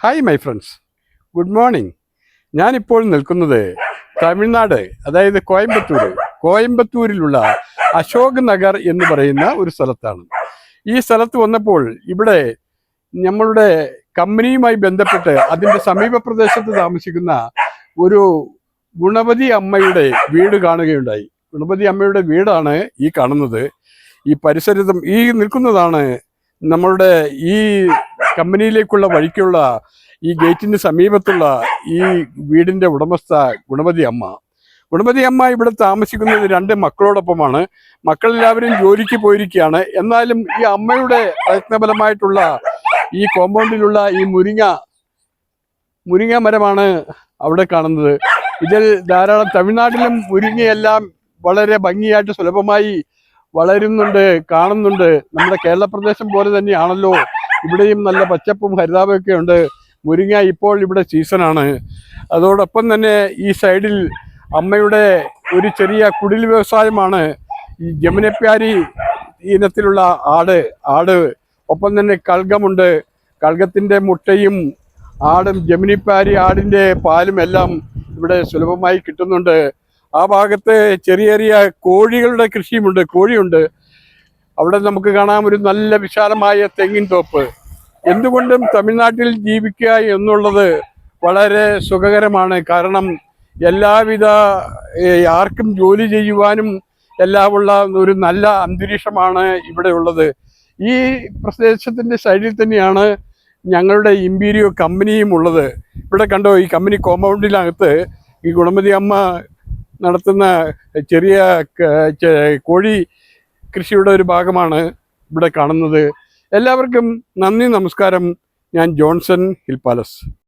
Hi my friends, good morning. ഞാനിപ്പോൾ നിൽക്കുന്നത് തമിഴ്നാട്, അതായത് കോയമ്പത്തൂരിലുള്ള അശോക് നഗർ എന്ന് പറയുന്ന ഒരു സ്ഥലത്താണ്. ഈ സ്ഥലത്ത് വന്നപ്പോൾ ഇവിടെ നമ്മളുടെ കമ്പനിയുമായി ബന്ധപ്പെട്ട് അതിൻ്റെ സമീപ പ്രദേശത്ത് താമസിക്കുന്ന ഒരു ഗുണവതി അമ്മയുടെ വീട് കാണുകയുണ്ടായി. ഗുണവതി അമ്മയുടെ വീടാണ് ഈ കാണുന്നത്. ഈ പരിസരത്തും ഈ നിൽക്കുന്നതാണ് നമ്മളുടെ ഈ കമ്പനിയിലേക്കുള്ള വഴിക്കുള്ള ഈ ഗേറ്റിന് സമീപത്തുള്ള ഈ വീടിൻ്റെ ഉടമസ്ഥ ഗുണവതി അമ്മ ഇവിടെ താമസിക്കുന്നത് 2 മക്കളോടൊപ്പമാണ്. മക്കളെല്ലാവരും ജോലിക്ക് പോയിരിക്കുകയാണ്. എന്നാലും ഈ അമ്മയുടെ പ്രയത്നഫലമായിട്ടുള്ള ഈ കോമ്പൗണ്ടിലുള്ള ഈ മുരിങ്ങ മരമാണ് അവിടെ കാണുന്നത്. ഇതിൽ ധാരാളം തമിഴ്നാട്ടിലും മുരിങ്ങയെല്ലാം വളരെ ഭംഗിയായിട്ട് സുലഭമായി വളരുന്നുണ്ട്, കാണുന്നുണ്ട്. നമ്മുടെ കേരള പ്രദേശം പോലെ തന്നെയാണല്ലോ ഇവിടെയും നല്ല പച്ചപ്പും ഹരിതാപമൊക്കെ ഉണ്ട്. മുരിങ്ങ ഇപ്പോൾ ഇവിടെ സീസണാണ്. അതോടൊപ്പം തന്നെ ഈ സൈഡിൽ അമ്മയുടെ ഒരു ചെറിയ കുടിൽ വ്യവസായമാണ് ഈ ജമുനപ്യാരി ഇനത്തിലുള്ള ആട്. ഒപ്പം തന്നെ കൽഗമുണ്ട്. കൽഗത്തിൻ്റെ മുട്ടയും ആടും ജമുനിപ്പാരി ആടിൻ്റെ പാലും എല്ലാം ഇവിടെ സുലഭമായി കിട്ടുന്നുണ്ട്. ആ ഭാഗത്ത് ചെറിയ ചെറിയ കോഴികളുടെ കൃഷിയുമുണ്ട്, കോഴിയുണ്ട്. അവിടെ നമുക്ക് കാണാം ഒരു നല്ല വിശാലമായ തെങ്ങിൻ തോപ്പ്. എന്തുകൊണ്ടും തമിഴ്നാട്ടിൽ ജീവിക്കുക എന്നുള്ളത് വളരെ സുഖകരമാണ്. കാരണം എല്ലാവിധ ആർക്കും ജോലി ചെയ്യുവാനും എല്ലാമുള്ള ഒരു നല്ല അന്തരീക്ഷമാണ് ഇവിടെ ഉള്ളത്. ഈ പ്രദേശത്തിൻ്റെ സൈഡിൽ തന്നെയാണ് ഞങ്ങളുടെ ഇമ്പീരിയോ കമ്പനിയും ഉള്ളത്. ഇവിടെ കണ്ടോ, ഈ കമ്പനി കോമ്പൗണ്ടിനകത്ത് ഈ ഗുണവതി അമ്മ നടത്തുന്ന ചെറിയ കോഴി കൃഷിയുടെ ഒരു ഭാഗമാണ് ഇവിടെ കാണുന്നത്. എല്ലാവർക്കും നന്ദി, നമസ്കാരം. ഞാൻ ജോൺസൺ ഹിൽ പാലസ്.